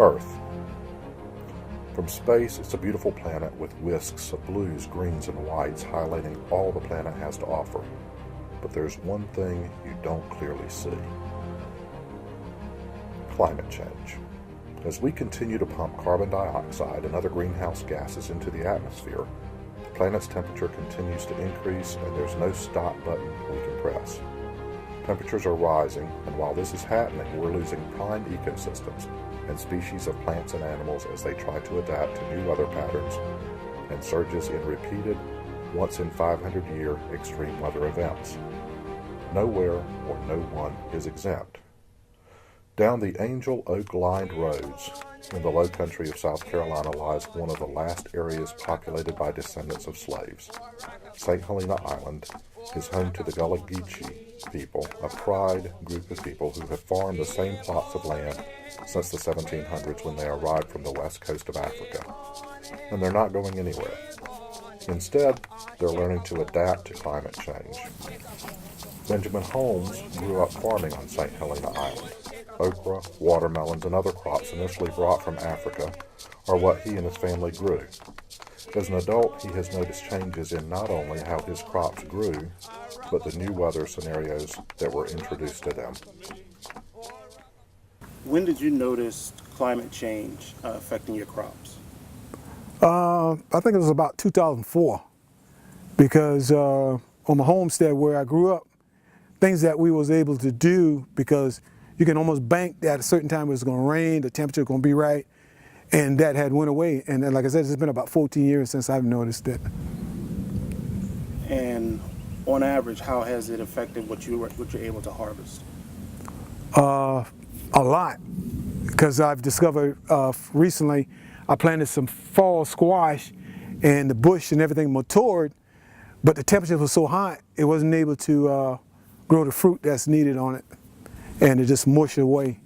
Earth. From space, it's a beautiful planet with whisks of blues, greens, and whites highlighting all the planet has to offer. But there's one thing you don't clearly see. Climate change. As we continue to pump carbon dioxide and other greenhouse gases into the atmosphere, the planet's temperature continues to increase and there's no stop button we can press. Temperatures are rising, and while this is happening, we're losing prime ecosystems and species of plants and animals as they try to adapt to new weather patterns and surges in repeated, once-in-500-year extreme weather events. Nowhere or no one is exempt. Down the Angel Oak-lined roads in the low country of South Carolina lies one of the last areas populated by descendants of slaves. St. Helena Island is home to the Gullah Geechee people, a pride group of people who have farmed the same plots of land since the 1700s when they arrived from the west coast of Africa. And they're not going anywhere. Instead, they're learning to adapt to climate change. Benjamin Holmes grew up farming on St. Helena Island. Okra, watermelons, and other crops initially brought from Africa are what he and his family grew. As an adult, he has noticed changes in not only how his crops grew, but the new weather scenarios that were introduced to them. When did you notice climate change affecting your crops? I think it was about 2004, because on my homestead where I grew up, things that we was able to do, because you can almost bank that at a certain time it was going to rain, the temperature was going to be right, and that had went away. And then, like I said, it's been about 14 years since I've noticed it. And on average, how has it affected what you're able to harvest? A lot, because I've discovered recently I planted some fall squash and the bush and everything matured, but the temperature was so hot it wasn't able to grow the fruit that's needed on it, and it just mushed away.